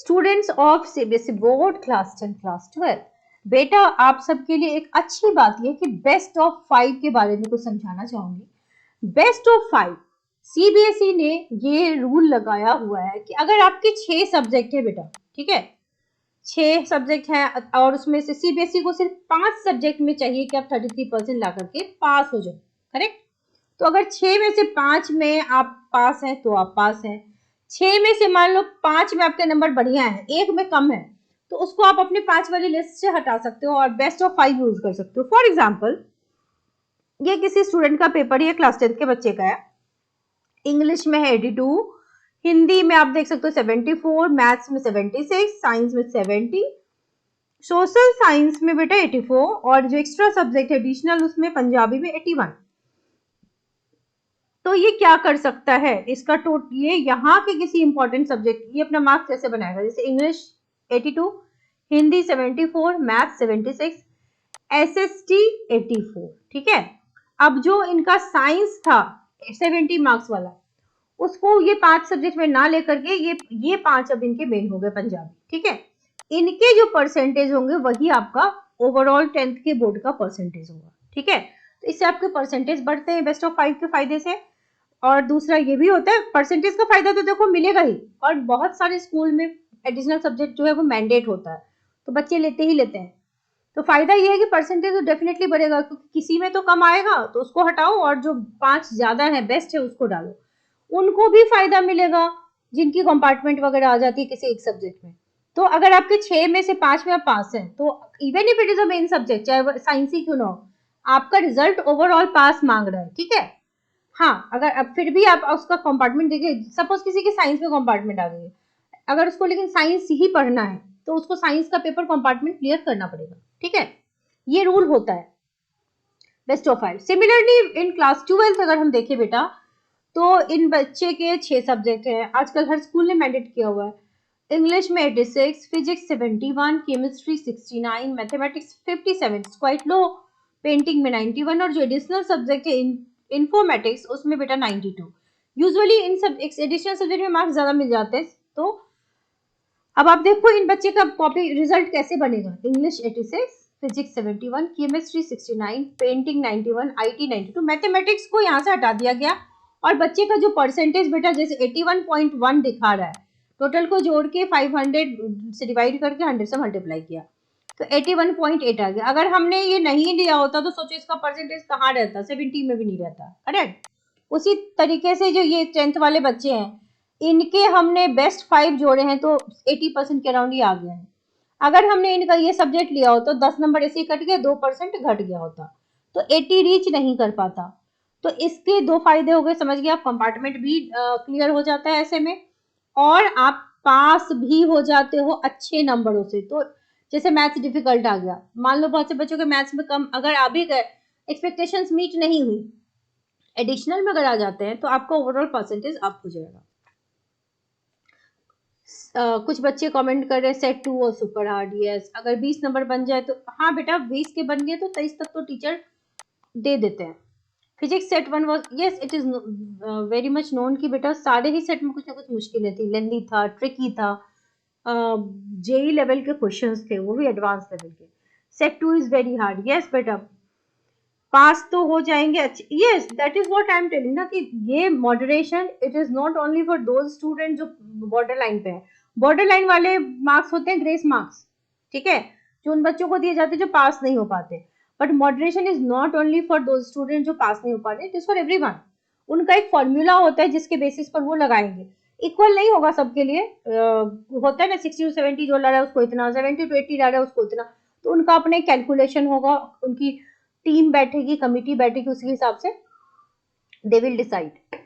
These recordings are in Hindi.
Students of CBSE board class 10 class 12, बेटा आप सबके लिए एक अच्छी बात यह कि बेस्ट ऑफ 5 के बारे में कुछ समझाना चाहूंगी। बेस्ट ऑफ 5 सीबीएसई ने ये रूल लगाया हुआ है कि अगर आपके 6 सब्जेक्ट है बेटा, ठीक है, 6 सब्जेक्ट हैं और उसमें से सीबीएसई को सिर्फ 5 सब्जेक्ट में चाहिए कि आप 33% ला करके पास हो जाए, करेक्ट। तो अगर 6 में से 5 में आप पास हैं तो आप पास हैं, 6 में से मान लो 5 में आपके नंबर बढ़िया है, 1 में कम है, तो उसको आप अपने 5 वाली लिस्ट से हटा सकते हो और बेस्ट ऑफ 5 यूज कर सकते हो। फॉर एग्जाम्पल, ये किसी स्टूडेंट का पेपर है, क्लास 10 के बच्चे का है, इंग्लिश में है 82, हिंदी में आप देख सकते हो 74, मैथ्स में 76, साइंस में 70, सोशल साइंस में बेटा 84 और जो एक्स्ट्रा सब्जेक्ट है एडिशनल उसमें पंजाबी में 81। तो ये क्या कर सकता है, इसका ये यहाँ के किसी इंपॉर्टेंट सब्जेक्ट ये अपना मार्क्स कैसे बनाएगा, जैसे इंग्लिश 82, हिंदी 74, मैथ 76, एसएसटी 84, ठीक है। अब जो इनका साइंस था 70 मार्क्स वाला, उसको ये 5 सब्जेक्ट में ना लेकर के ये 5 अब इनके मेन हो गए पंजाबी, ठीक है। इनके जो परसेंटेज होंगे वही आपका ओवरऑल 10th के बोर्ड का परसेंटेज होगा, ठीक है। तो इससे आपके परसेंटेज बढ़ते हैं बेस्ट ऑफ 5 के फायदे से। और दूसरा ये भी होता है, परसेंटेज का फायदा तो देखो मिलेगा ही, और बहुत सारे स्कूल में एडिशनल सब्जेक्ट जो है वो मैंडेट होता है, तो बच्चे लेते ही लेते हैं। तो फायदा ये है कि परसेंटेज तो डेफिनेटली बढ़ेगा, क्योंकि किसी में तो कम आएगा तो उसको हटाओ और जो 5 ज्यादा है बेस्ट है उसको डालो, उनको भी फायदा मिलेगा जिनकी कंपार्टमेंट वगैरह आ जाती है किसी एक सब्जेक्ट में। तो अगर आपके 6 में से 5 में आप पास हैं, तो even if it is a main subject, चाहे साइंस ही क्यों ना हो, आपका रिजल्ट ओवरऑल पास मांग रहा है, ठीक है। हाँ, अगर अब फिर भी आप उसका कंपार्टमेंट देखिए, सपोज किसी के साइंस में कंपार्टमेंट आ गई है, अगर उसको लेकिन साइंस ही पढ़ना है तो उसको साइंस का पेपर कंपार्टमेंट क्लियर करना पड़ेगा, ठीक है। ये रूल होता है best of 5। Similarly in class 12 अगर हम देखें बेटा, तो इन बच्चे के 6 सब्जेक्ट हैं, आजकल हर स्कूल ने मैंडेट किया हुआ है। इंग्लिश में 86, physics 71, chemistry 69, mathematics 57, quite low, painting में 91 और जो एडिशनल सब्जेक्ट है इन्फॉर्मेटिक्स उसमें बेटा 92। यूजुअली इन सब एडिशनल सब्जेक्ट में मार्क्स ज्यादा मिल जाते हैं। तो अब आप देखो इन बच्चे का कॉपी रिजल्ट कैसे बनेगा, English 86, physics 71, chemistry 69, painting 91, IT 92, mathematics को यहाँ से हटा दिया गया और बच्चे का जो परसेंटेज बेटा जैसे 81.1 दिखा रहा है, टोटल को जोड़ के 500 से डिवाइड करके 100 से मल्टीप्लाई किया तो 81.8 आ गया। अगर हमने ये नहीं लिया होता तो सोचो इसका परसेंटेज कहाँ रहता, 70 में भी नहीं रहता, करेक्ट। उसी तरीके से जो ये 10th वाले बच्चे हैं, इनके हमने बेस्ट 5 जोड़े हैं तो 80% के अराउंड ही आ गया है। अगर हमने इनका ये सब्जेक्ट लिया हो तो 10 नंबर ऐसे ही कट गया, 2% घट गया होता तो 80 रीच नहीं कर पाता। तो इसके 2 फायदे हो गए, समझ गए आप, कंपार्टमेंट भी क्लियर हो जाता है ऐसे में और आप पास भी हो जाते हो अच्छे नंबरों से। तो जैसे मैथ्स डिफिकल्ट आ गया, मान लो बहुत से बच्चों के मैथ्स में कम अगर आ भी गए, एक्सपेक्टेशंस मीट नहीं हुई, एडिशनल में अगर आ जाते हैं तो आपका ओवरऑल परसेंटेज अप हो जाएगा। कुछ बच्चे कमेंट कर रहे हैं सेट 2 और सुपर हार्ड, यस अगर 20 नंबर बन जाए तो हाँ बेटा 20 के बन गए तो 23 तक तो टीचर दे देते हैं। Physics set 1 was yes it is very much known कि बेटा सारे ही सेट में कुछ ना कुछ मुश्किलें थी, लेंदी था, ट्रिकी था, जेई लेवल के क्वेश्चंस थे, वो भी एडवांस लेवल के। Set 2 is very hard, yes बेटा पास तो हो जाएंगे। Yes that is what I am telling ना कि ये moderation it is not only for those student जो बॉर्डर लाइन पे है। बॉर्डर लाइन वाले मार्क्स होते हैं ग्रेस मार्क्स, ठीक है, जो उन बच्चों को दिए जाते हैं जो पास नहीं हो पाते। But moderation is not only for those student जो पास नहीं हो पाते, इट इज फॉर एवरीवन। उनका एक फॉर्मूला होता है जिसके बेसिस पर वो लगाएंगे, इक्वल नहीं होगा सबके लिए। होता है ना 60 to 70 जो ला रहा है उसको इतना, 70 to 80 ला रहा है उसको इतना, तो उनका अपना एक कैलकुलेशन होगा, उनकी टीम बैठेगी, कमिटी बैठेगी, उसके हिसाब से they will decide.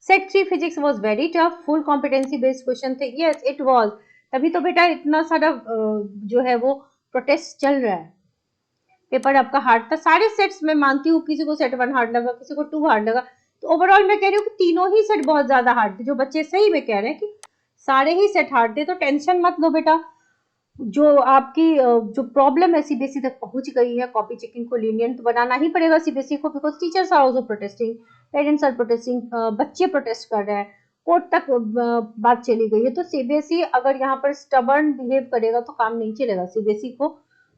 Set 3 physics was very tough, full competency based question थे, यस इट वाज, तभी तो बेटा इतना सारा जो है वो प्रोटेस्ट चल रहा है। पेपर आपका हार्ड था, सारे सेट्स में मानती हूँ, किसी को सेट 1 हार्ड लगा, किसी को 2 हार्ड लगा, तो ओवरऑल मैं कह रही हूँ कि तीनों ही सेट बहुत ज्यादा हार्ड थे। जो बच्चे सही में कह रहे हैं कि सारे ही सेट हार्ड थे, तो टेंशन मत लो बेटा। जो आपकी जो प्रॉब्लम है सीबीएसई तक पहुंच गई है, कॉपी चेकिंग को लीनियंट तो बनाना ही पड़ेगा सीबीएसई को, because teachers are also protesting, parents are protesting, बच्चे प्रोटेस्ट कर रहे हैं, कोर्ट तक बात चली गई है। तो सीबीएसई अगर यहाँ पर स्टबर्न बिहेव करेगा तो काम नहीं चलेगा, सीबीएसई को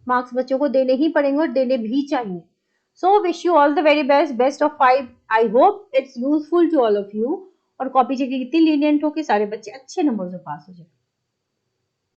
मार्क्स बच्चों को देने ही पड़ेंगे और देने भी चाहिए। So wish you all the very best, best of 5। I hope it's useful to all of you. और कॉपी चेकिंग इतनी लीनियंट हो कि सारे बच्चे अच्छे नंबर से पास हो जाए।